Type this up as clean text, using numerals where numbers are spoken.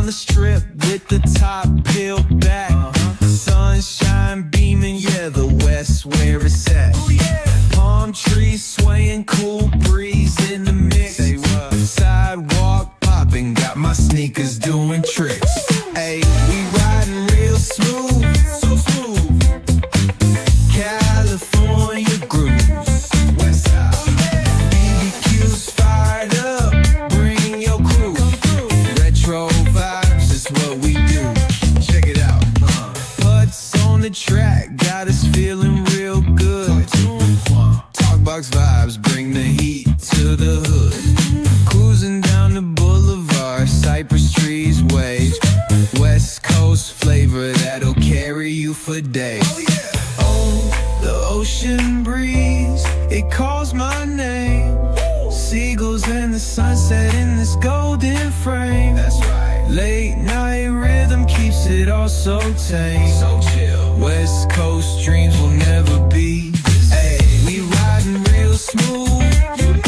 the strip with the top peeled back. Sunshine beaming, yeah, the west where it's at. Palm trees swaying, cool breeze in the mix. Sidewalk popping, got my sneakers doing tricks. Hey, we riding real smooth, so smooth. California grooves, west side. BBQ's fired up, bring your crew. Retro vibes is what we do. Check it out. Putts on the track, got us feeling real good. Talkbox vibes, bring the heat to the hood. Cruising down the boulevard, cypress trees wave. West Coast flavor that'll carry you for days. Oh, the ocean breeze, it calls my name. Seagulls and the sunset in this golden frame. That's right. Late night rhythm keeps it all so tame. So chill. West Coast dreams will never be. Hey, we riding real smooth.